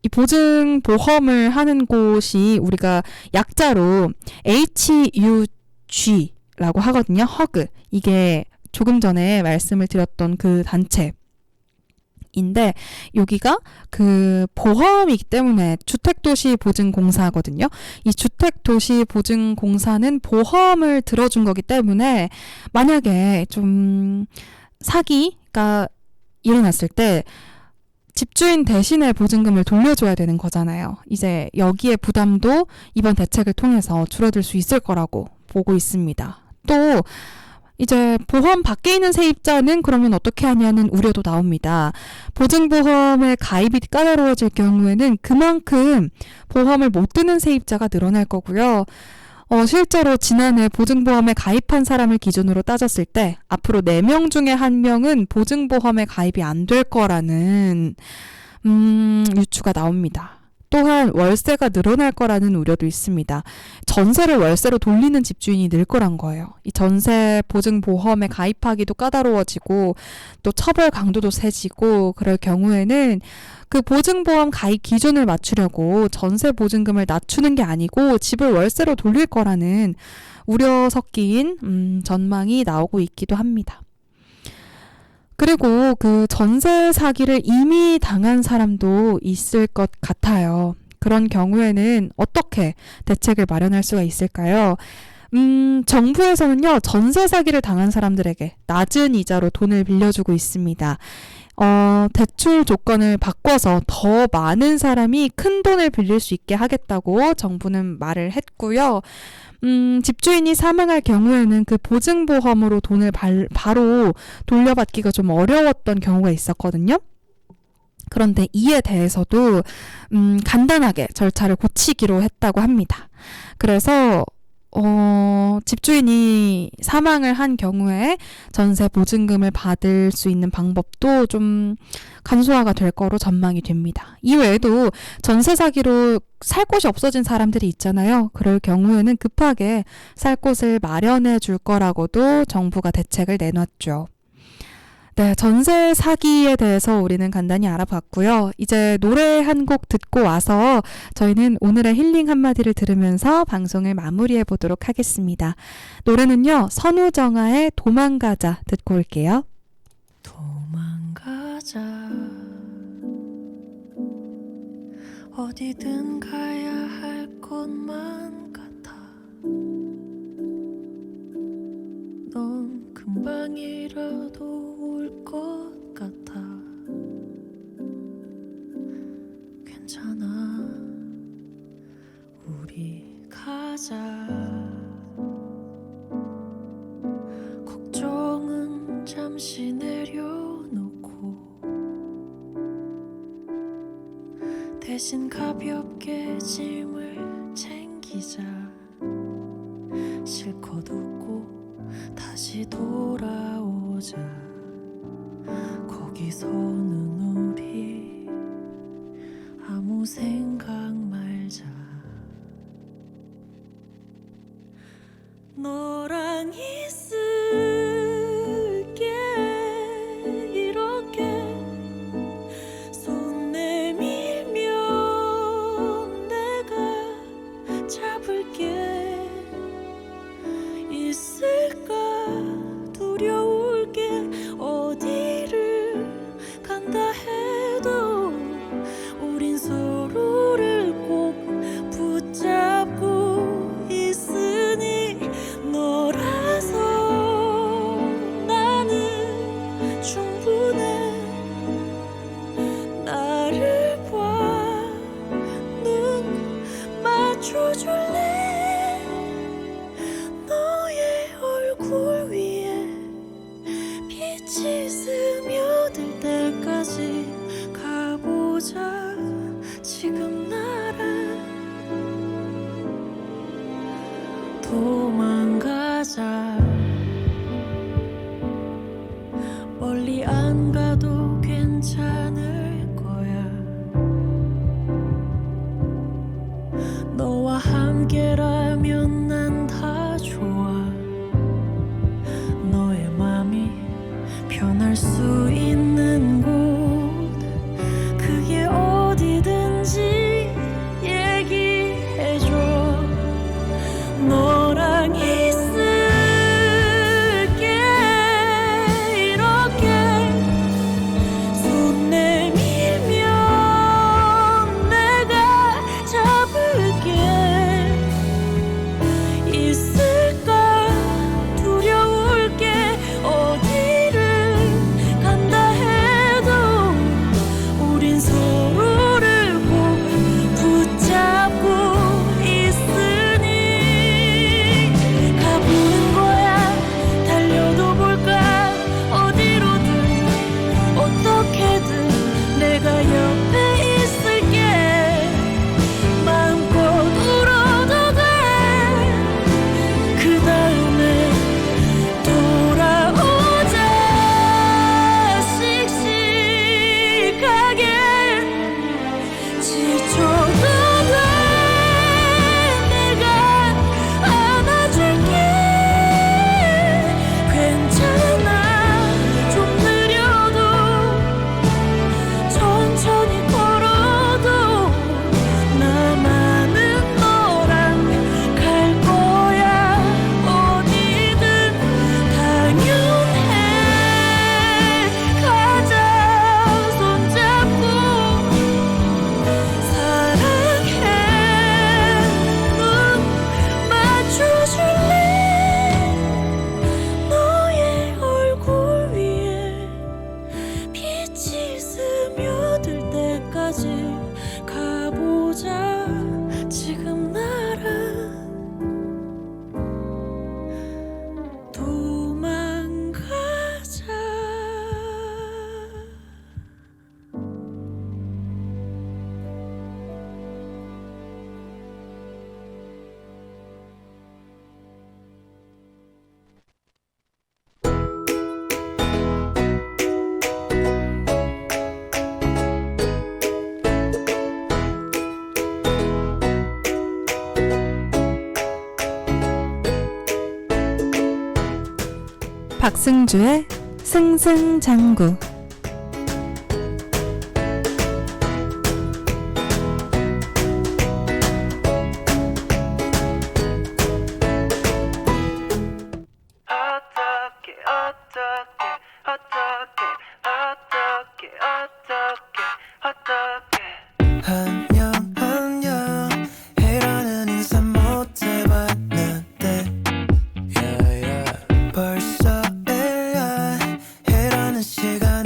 이 보증보험을 하는 곳이 우리가 약자로 HUG라고 하거든요. 허그. 이게 조금 전에 말씀을 드렸던 그 단체인데, 여기가 보험이기 때문에 주택도시보증공사거든요. 이 주택도시보증공사는 보험을 들어준 거기 때문에 만약에 좀 사기가 일어났을 때 집주인 대신에 보증금을 돌려줘야 되는 거잖아요. 이제 여기에 부담도 이번 대책을 통해서 줄어들 수 있을 거라고 보고 있습니다. 또 이제 보험 밖에 있는 세입자는 그러면 어떻게 하냐는 우려도 나옵니다. 보증보험의 가입이 까다로워질 경우에는 그만큼 보험을 못 드는 세입자가 늘어날 거고요. 실제로 지난해 보증보험에 가입한 사람을 기준으로 따졌을 때 앞으로 4명 중에 1명은 보증보험에 가입이 안 될 거라는 유추가 나옵니다. 또한 월세가 늘어날 거라는 우려도 있습니다. 전세를 월세로 돌리는 집주인이 늘 거란 거예요. 이 전세 보증보험에 가입하기도 까다로워지고 또 처벌 강도도 세지고, 그럴 경우에는 그 보증보험 가입 기준을 맞추려고 전세 보증금을 낮추는 게 아니고 집을 월세로 돌릴 거라는 우려 섞인 전망이 나오고 있기도 합니다. 그리고 그 전세 사기를 이미 당한 사람도 있을 것 같아요. 그런 경우에는 어떻게 대책을 마련할 수가 있을까요? 정부에서는요, 전세 사기를 당한 사람들에게 낮은 이자로 돈을 빌려주고 있습니다. 대출 조건을 바꿔서 더 많은 사람이 큰 돈을 빌릴 수 있게 하겠다고 정부는 말을 했고요. 집주인이 사망할 경우에는 그 보증보험으로 돈을 바로 돌려받기가 좀 어려웠던 경우가 있었거든요. 그런데 이에 대해서도 간단하게 절차를 고치기로 했다고 합니다. 그래서 집주인이 사망을 한 경우에 전세 보증금을 받을 수 있는 방법도 좀 간소화가 될 거로 전망이 됩니다. 이외에도 전세 사기로 살 곳이 없어진 사람들이 있잖아요. 그럴 경우에는 급하게 살 곳을 마련해 줄 거라고도 정부가 대책을 내놨죠. 네, 전세 사기에 대해서 우리는 간단히 알아봤고요. 이제 노래 한 곡 듣고 와서 저희는 오늘의 힐링 한마디를 들으면서 방송을 마무리해 보도록 하겠습니다. 노래는요, 선우정아의 도망가자 듣고 올게요. 도망가자 어디든 가야 할 곳만 같아 넌 금방이라도 올 것 같아 괜찮아 우리 가자 걱정은 잠시 내려놓고 대신 가볍게 짐을 챙기자 실컷 웃고 다시 돌아오자. 거기서는 우리 아무 생각 말자. 너랑 있을게 이렇게 손 내밀면 내가 잡을게. 있을까 두려울 게 어디를 간다 해도 우린 서로를 꼭 붙잡고 있으니 너라서 나는 충분해. 나를 봐 눈 맞춰줄래. 너의 얼굴 위에 빛이 스며들 때까지 가보자. 지금 나랑 도망가자. 멀리 안 가도 괜찮을 거야. 너와 함께라면 난 다 좋아. 너의 맘이 변할 수 있는 곳 그게 어디든지 얘기해줘. 너랑 있을게 이렇게 손 내밀면 내가 잡을게. 있을까 두려울 게 어디를 간다 해도 우린 서로를 꼭 붙잡고 있으니 가보는 거야. 달려도 볼까 어디로든 어떻게든 내가 옆에 있을게. 마음껏 울어도 돼. 그 다음에 돌아오자. 씩씩하게 지쳐도 돼. 내가 안아줄게. 괜찮아 좀 느려도 천천히 걸어도 나만은 너랑 갈 거야. 어디든 당연해. 가자 손잡고 사랑해. 눈 맞춰줄래. 너의 얼굴 위에 빛이 스며들 때까지 가보자. 지금 나랑 도망가자. 박승주의 승승장구. 안녕 안녕 이라는 인사 못 해봤는데 벌써 AI 이라는 시간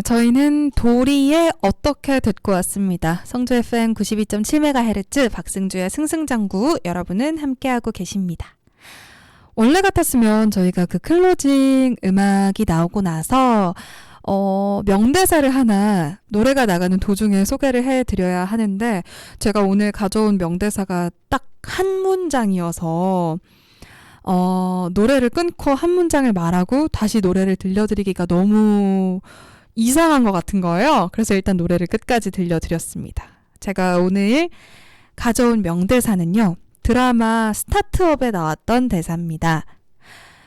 저희는 도리의 어떻게 듣고 왔습니다. 성주 FM 92.7MHz 박승주의 승승장구 여러분은 함께하고 계십니다. 원래 같았으면 저희가 그 클로징 음악이 나오고 나서 명대사를 하나 노래가 나가는 도중에 소개를 해드려야 하는데 제가 오늘 가져온 명대사가 딱 한 문장이어서 노래를 끊고 한 문장을 말하고 다시 노래를 들려드리기가 너무 이상한 것 같은 거예요. 그래서 일단 노래를 끝까지 들려드렸습니다. 제가 오늘 가져온 명대사는요. 드라마 스타트업에 나왔던 대사입니다.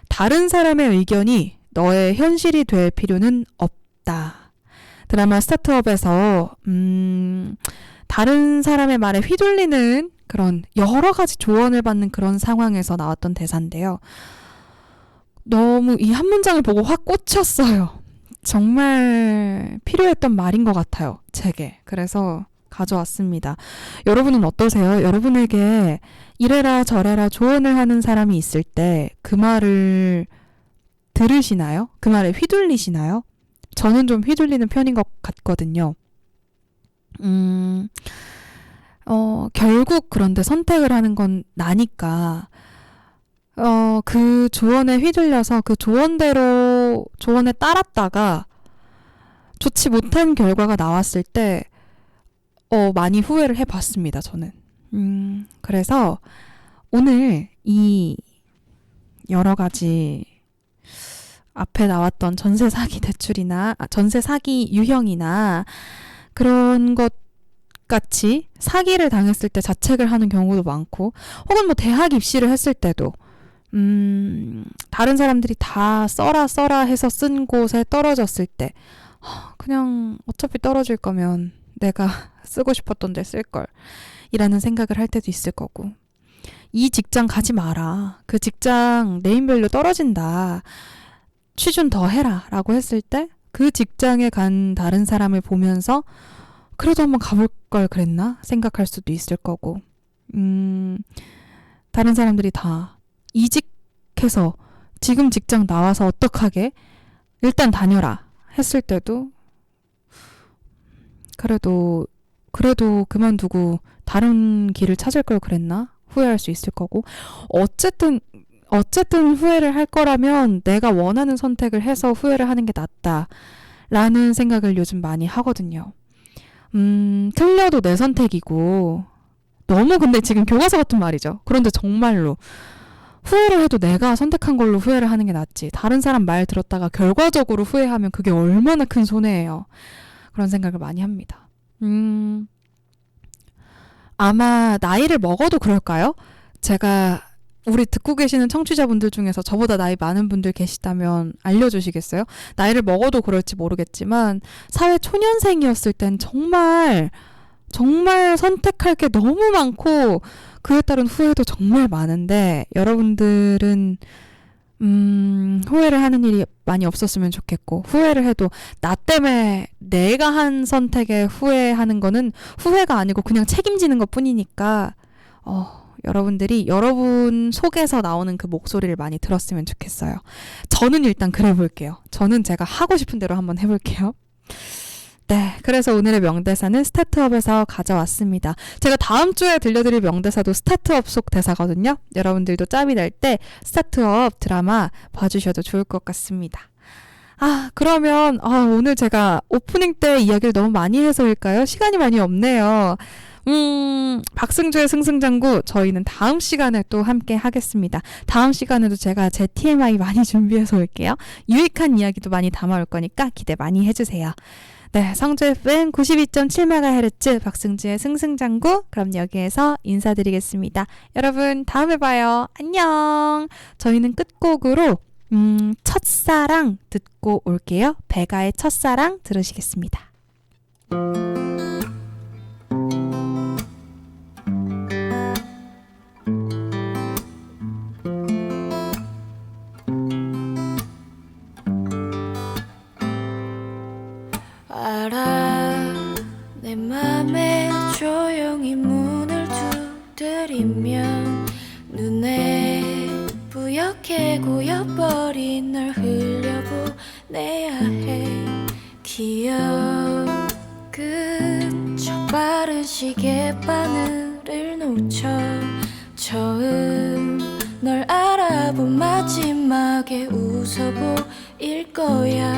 다른 사람의 의견이 너의 현실이 될 필요는 없다. 드라마 스타트업에서 다른 사람의 말에 휘둘리는 그런 여러 가지 조언을 받는 그런 상황에서 나왔던 대사인데요. 너무 이 한 문장을 보고 확 꽂혔어요. 정말 필요했던 말인 것 같아요. 제게. 그래서 가져왔습니다. 여러분은 어떠세요? 여러분에게 이래라 저래라 조언을 하는 사람이 있을 때 그 말을 들으시나요? 그 말에 휘둘리시나요? 저는 좀 휘둘리는 편인 것 같거든요. 결국 그런데 선택을 하는 건 나니까 그 조언에 휘둘려서 그 조언에 따랐다가 좋지 못한 결과가 나왔을 때 많이 후회를 해봤습니다, 저는. 그래서 오늘 이 여러 가지 앞에 나왔던 전세 사기 대출이나 전세 사기 유형이나 그런 것 같이 사기를 당했을 때 자책을 하는 경우도 많고 혹은 뭐 대학 입시를 했을 때도 다른 사람들이 다 써라 해서 쓴 곳에 떨어졌을 때 그냥 어차피 떨어질 거면 내가 쓰고 싶었던 데 쓸걸 이라는 생각을 할 때도 있을 거고 이 직장 가지 마라. 그 직장 네임밸류 떨어진다. 취준 더 해라 라고 했을 때 그 직장에 간 다른 사람을 보면서 그래도 한번 가볼 걸 그랬나 생각할 수도 있을 거고 다른 사람들이 다 이직해서 지금 직장 나와서 어떡하게 일단 다녀라 했을 때도 그래도 그만두고 다른 길을 찾을 걸 그랬나 후회할 수 있을 거고 어쨌든 후회를 할 거라면 내가 원하는 선택을 해서 후회를 하는 게 낫다라는 생각을 요즘 많이 하거든요. 틀려도 내 선택이고 너무 근데 지금 교과서 같은 말이죠. 그런데 정말로 후회를 해도 내가 선택한 걸로 후회를 하는 게 낫지. 다른 사람 말 들었다가 결과적으로 후회하면 그게 얼마나 큰 손해예요. 그런 생각을 많이 합니다. 아마 나이를 먹어도 그럴까요? 제가 우리 듣고 계시는 청취자분들 중에서 저보다 나이 많은 분들 계시다면 알려주시겠어요? 나이를 먹어도 그럴지 모르겠지만 사회 초년생이었을 땐 정말 선택할 게 너무 많고 그에 따른 후회도 정말 많은데 여러분들은 후회를 하는 일이 많이 없었으면 좋겠고 후회를 해도 나 때문에 내가 한 선택에 후회하는 거는 후회가 아니고 그냥 책임지는 것 뿐이니까 여러분들이 여러분 속에서 나오는 그 목소리를 많이 들었으면 좋겠어요. 저는 일단 그래 볼게요. 저는 제가 하고 싶은 대로 한번 해볼게요. 네, 그래서 오늘의 명대사는 스타트업에서 가져왔습니다. 제가 다음 주에 들려드릴 명대사도 스타트업 속 대사거든요. 여러분들도 짬이 날 때 스타트업 드라마 봐주셔도 좋을 것 같습니다. 그러면 오늘 제가 오프닝 때 이야기를 너무 많이 해서일까요? 시간이 많이 없네요. 박승주의 승승장구 저희는 다음 시간에 또 함께 하겠습니다. 다음 시간에도 제가 제 TMI 많이 준비해서 올게요. 유익한 이야기도 많이 담아올 거니까 기대 많이 해주세요. 네, 성주 FM 92.7MHz 박승주의 승승장구 그럼 여기에서 인사드리겠습니다. 여러분 다음에 봐요. 안녕. 저희는 끝곡으로 첫사랑 듣고 올게요. 베가의 첫사랑 들으시겠습니다. 알아 내 맘에 조용히 문을 두드리면 눈에 뿌옇게 고여버린 널 흘려보내야 해 기억은 저 빠른 시계 바늘을 놓쳐 처음 널 알아본 마지막에 웃어 보일 거야.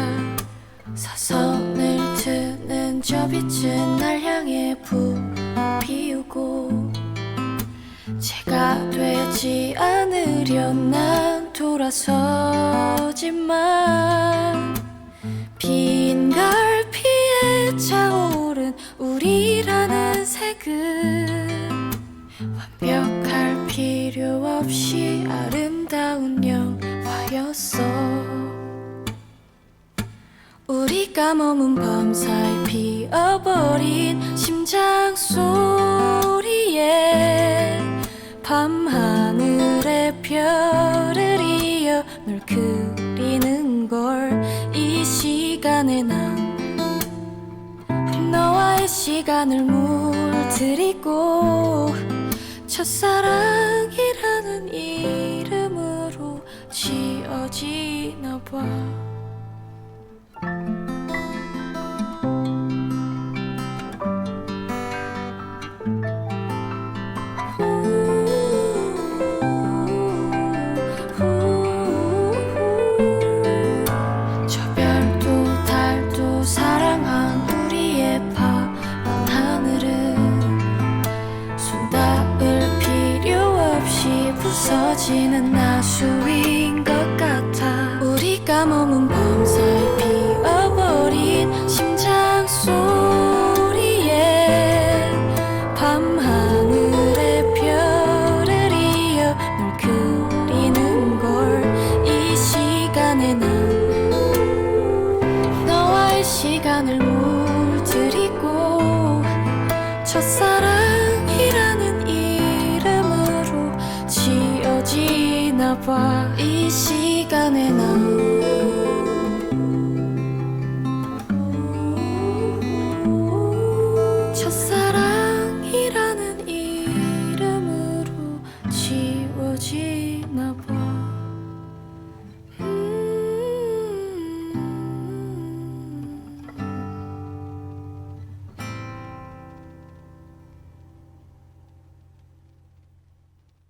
사선을 트는 저 빛은 날 향해 피우고 제가 되지 않으려 난 돌아서지만 빈 갈피에 차오른 우리라는 색은 완벽할 필요 없이 아름다운 영화였어. 우리가 머문 밤사이 피어버린 심장 소리에 밤하늘에 별을 이어 널 그리는 걸. 이 시간에 난 너와의 시간을 물들이고 첫사랑이라는 이름으로 지어지나 봐. 저 별도 달도 사랑한 우리의 파란 하늘은 손 닿을 필요 없이 부서지는 나수인 것 같아. 우리가 머문 밤사이 피어버린 심장 소리에 밤하늘에 별을 이어 널 그리는 걸. 이 시간에 난 너와의 시간을 물들이고 첫사랑이라는 이름으로 지어지나 봐.